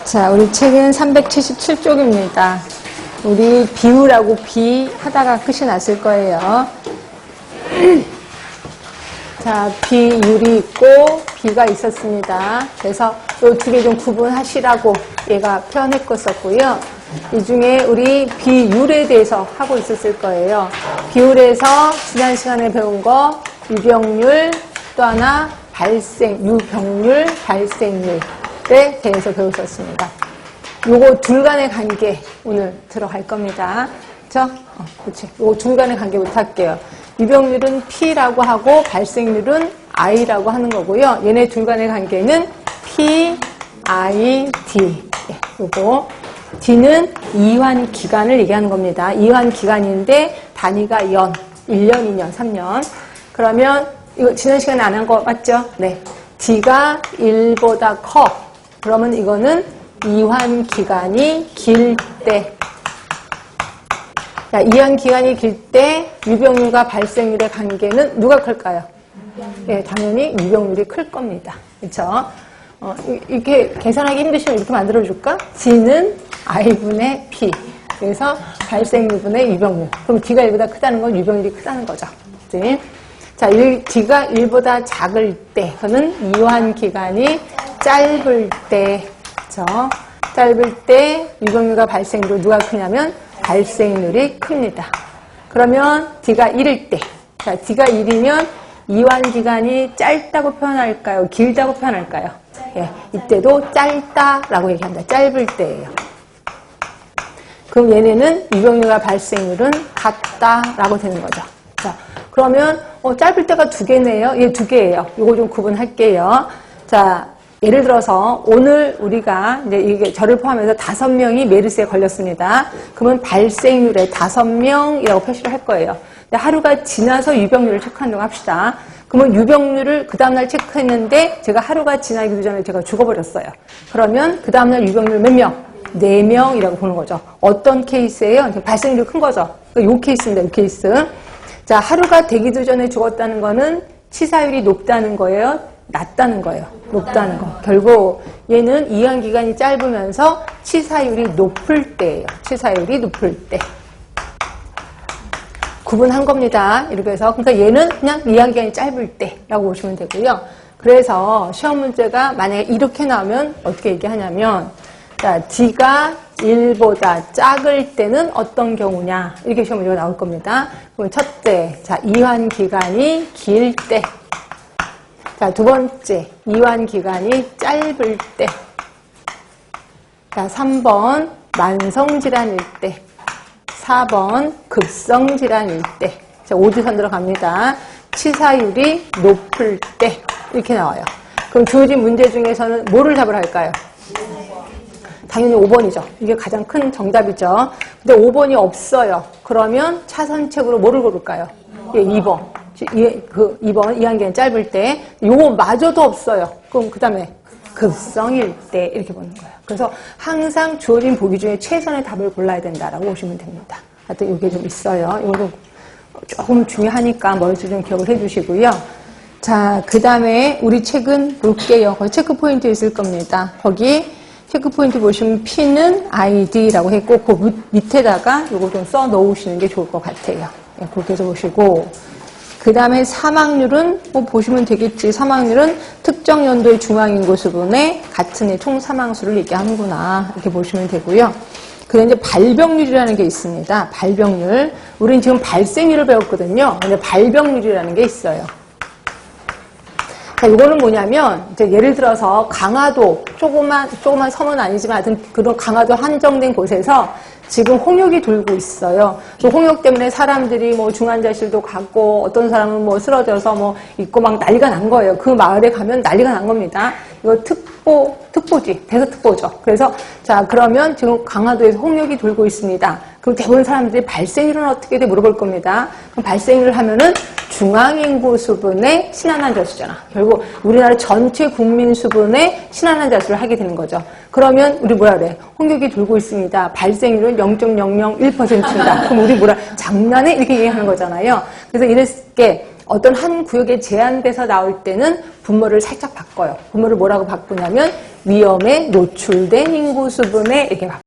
자, 우리 책은 377쪽입니다. 우리 비우라고 비 하다가 끝이 났을 거예요. 자, 비율이 있고 비가 있었습니다. 그래서 이 두 개 좀 구분하시라고 얘가 표현했었고요. 이 중에 우리 비율에 대해서 하고 있었을 거예요. 비율에서 지난 시간에 배운 거 유병률, 또 하나 유병률, 발생률에 대해서 배웠었습니다. 요거 둘 간의 관계 오늘 들어갈 겁니다. 그렇죠? 그렇지. 요거 둘 간의 관계부터 할게요. 유병률은 P라고 하고 발생률은 I라고 하는 거고요. 얘네 둘 간의 관계는 P, I, D. 예, 요거. D는 이환 기간을 얘기하는 겁니다. 이환 기간인데 단위가 연, 1년, 2년, 3년. 그러면 이거 지난 시간에 안 한 거 맞죠? 네. D가 1보다 커. 그러면 이거는 이환 기간이 길 때. 자, 이환 기간이 길 때 유병률과 발생률의 관계는 누가 클까요? 네, 당연히 유병률이 클 겁니다. 그렇죠? 이렇게 계산하기 힘드시면 이렇게 만들어줄까? D는 I분의 P. 그래서 발생률분의 유병률. 그럼 D가 1보다 크다는 건 유병률이 크다는 거죠. 그치? 자, D가 1보다 작을 때, 그거는 이환 기간이 짧을 때, 그쵸? 짧을 때 유병률과 발생률 누가 크냐면 발생률이 큽니다. 그러면 D가 1일 때, 자, D가 1이면 이환 기간이 짧다고 표현할까요? 길다고 표현할까요? 예, 이때도 짧다라고 얘기합니다. 짧을 때예요. 그럼 얘네는 유병률과 발생률은 같다라고 되는 거죠. 자, 그러면 짧을 때가 두 개네요. 얘 두 개예요. 이거 좀 구분할게요. 자, 예를 들어서 오늘 우리가 이제 이게 저를 포함해서 5명이 메르스에 걸렸습니다. 그러면 발생률에 5명이라고 표시를 할 거예요. 근데 하루가 지나서 유병률을 체크한다고 합시다. 그러면 유병률을 그 다음날 체크했는데 제가 하루가 지나기 전에 제가 죽어버렸어요. 그러면 그 다음날 유병률 몇 명? 4명이라고 보는 거죠. 어떤 케이스예요? 발생률이 큰 거죠. 이 케이스입니다. 이 케이스. 자, 하루가 되기도 전에 죽었다는 거는 치사율이 높다는 거예요? 낮다는 거예요. 높다는 거. 결국 얘는 이환 기간이 짧으면서 치사율이 높을 때예요. 치사율이 높을 때. 구분한 겁니다. 이렇게 해서. 그러니까 얘는 그냥 이환 기간이 짧을 때라고 보시면 되고요. 그래서 시험 문제가 만약에 이렇게 나오면 어떻게 얘기하냐면, 자, D가 1보다 작을 때는 어떤 경우냐. 이렇게 시험 문제가 나올 겁니다. 그럼 첫째, 자, 이환 기간이 길 때. 자, 두 번째, 이환 기간이 짧을 때. 자, 3번, 만성질환일 때. 4번, 급성질환일 때. 자, 오지선 들어갑니다. 치사율이 높을 때. 이렇게 나와요. 그럼 주어진 문제 중에서는 뭐를 답을 할까요? 당연히 5번이죠. 이게 가장 큰 정답이죠. 근데 5번이 없어요. 그러면 차선책으로 뭐를 고를까요? 예, 2번. 2번, 이환기간 짧을 때. 요거 마저도 없어요. 그럼 그 다음에 급성일 때 이렇게 보는 거예요. 그래서 항상 주어진 보기 중에 최선의 답을 골라야 된다라고 보시면 됩니다. 하여튼 이게 좀 있어요. 이거도 조금 중요하니까 머릿속에 좀 기억을 해주시고요. 자, 그 다음에 우리 책은 볼게요. 거기 체크 포인트 있을 겁니다. 거기 체크 포인트 보시면 P는 ID라고 했고 그 밑에다가 요거 좀 써 넣으시는 게 좋을 것 같아요. 네, 그렇게 해서 보시고 그 다음에 사망률은 뭐 보시면 되겠지. 사망률은 특정 연도의 중앙인구 수분의 같은 해 총 사망수를 얘기하는구나 이렇게 보시면 되고요. 그다음에 이제 발병률이라는 게 있습니다. 발병률. 우리는 지금 발생률을 배웠거든요. 근데 발병률이라는 게 있어요. 자, 이거는 뭐냐면, 이제 예를 들어서 강화도, 조그만 섬은 아니지만 하여튼 그런 강화도 한정된 곳에서 지금 홍역이 돌고 있어요. 그 홍역 때문에 사람들이 뭐 중환자실도 가고 어떤 사람은 뭐 쓰러져서 뭐 있고 막 난리가 난 거예요. 그 마을에 가면 난리가 난 겁니다. 이거 특보지. 대서특보죠. 그래서 자, 그러면 지금 강화도에서 홍역이 돌고 있습니다. 그럼 대부분 사람들이 발생률은 어떻게 돼 물어볼 겁니다. 그럼 발생률을 하면은 중앙인구 수분의 신한환자 수잖아. 결국 우리나라 전체 국민 수분의 신한환자 수를 하게 되는 거죠. 그러면 우리 뭐라 그래? 홍역이 돌고 있습니다. 발생률은 0.001%입니다. 그럼 우리 뭐라 장난해? 이렇게 얘기하는 거잖아요. 그래서 이렇게 어떤 한 구역에 제한돼서 나올 때는 분모를 살짝 바꿔요. 분모를 뭐라고 바꾸냐면 위험에 노출된 인구 수분에 이렇게 바꿔요.